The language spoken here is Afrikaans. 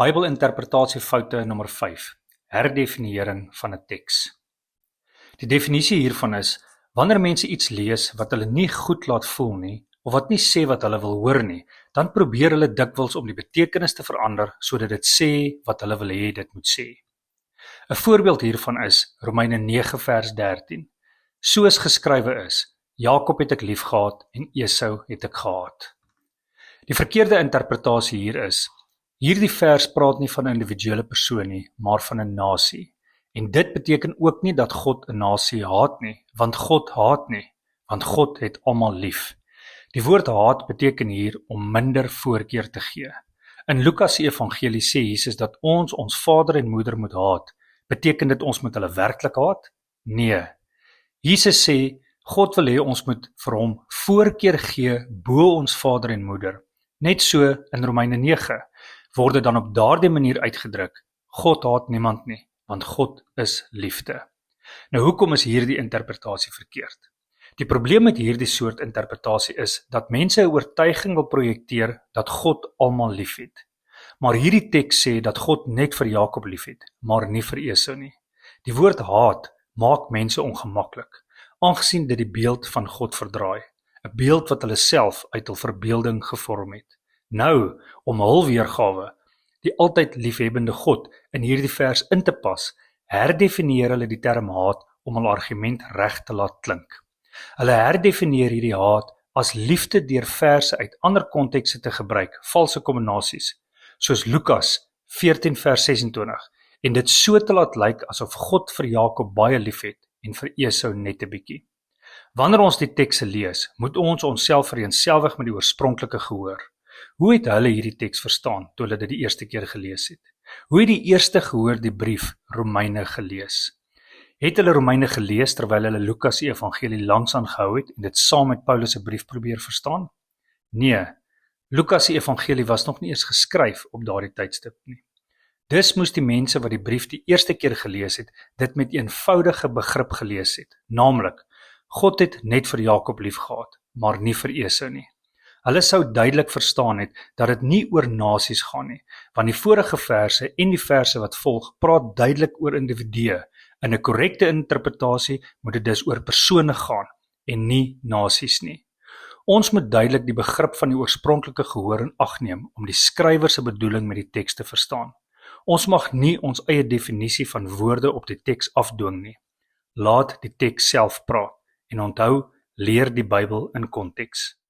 Bybelinterpretasiefoute nommer 5. Herdefiniering van 'n teks. Die definisie hiervan is, wanneer mense iets lees wat hulle nie goed laat voel nie, of wat nie sê wat hulle wil hoor nie, dan probeer hulle dikwels om die betekenis te verander, sodat dit sê wat hulle wil hê dit moet sê. 'n Voorbeeld hiervan is Romeine 9 vers 13. Soos geskrywe is, Jakob het ek liefgehad en Esau het ek gehaat. Die verkeerde interpretasie hier is, hierdie vers praat nie van 'n individuele persoon nie, maar van 'n nasie. En dit beteken ook nie dat God 'n nasie haat nie, want God haat nie, want God het almal lief. Die woord haat beteken hier om minder voorkeur te gee. In Lukas se evangelie sê Jesus dat ons vader en moeder moet haat. Beteken dit ons moet hulle werklik haat? Nee. Jesus sê, God wil hê ons moet vir hom voorkeur gee bo ons vader en moeder. Net so in Romeine 9 word dit dan op daardie manier uitgedruk, God haat niemand nie, want God is liefde. Nou hoekom is hierdie interpretasie verkeerd? Die probleem met hierdie soort interpretasie is, dat mense 'n oortuiging wil projekteer dat God almal liefhet. Maar hierdie teks sê dat God net vir Jakob liefhet, maar nie vir Esau nie. Die woord haat maak mense ongemaklik, aangesien dit die beeld van God verdraai, 'n beeld wat hulle self uit hul verbeelding gevorm het. Nou, om hul weergawe, die altyd liefhebbende God, in hierdie vers in te pas, herdefinieer hulle die term haat om hul argument reg te laat klink. Hulle herdefinieer hierdie haat as liefde deur verse uit ander kontekste te gebruik, valse kombinasies, soos Lukas 14 vers 26, en dit so te laat lyk asof God vir Jakob baie liefhet en vir Esau net 'n bietjie. Wanneer ons die tekste lees, moet ons onsself vereenselwig met die oorspronklike gehoor. Hoe het hulle hierdie teks verstaan toe hulle dit die eerste keer gelees het? Hoe het die eerste gehoor die brief Romeine gelees? Het hulle Romeine gelees terwyl hulle Lukas se evangelie langs aangehou het en dit saam met Paulus se brief probeer verstaan? Nee, Lukas se evangelie was nog nie eens geskryf op daardie tydstip nie. Dus moes die mense wat die brief die eerste keer gelees het, dit met eenvoudige begrip gelees het, naamlik, God het net vir Jakob lief gehad, maar nie vir Esau nie. Hulle sou duidelik verstaan het dat dit nie oor nasies gaan nie, want die vorige verse en die verse wat volg praat duidelik oor individue. In 'n korrekte interpretasie moet dit dus oor persone gaan en nie nasies nie. Ons moet duidelik die begrip van die oorspronklike gehoor in ag neem om die skrywer se bedoeling met die teks te verstaan. Ons mag nie ons eie definisie van woorde op die teks afdwing nie. Laat die teks self praat en onthou, leer die Bybel in konteks.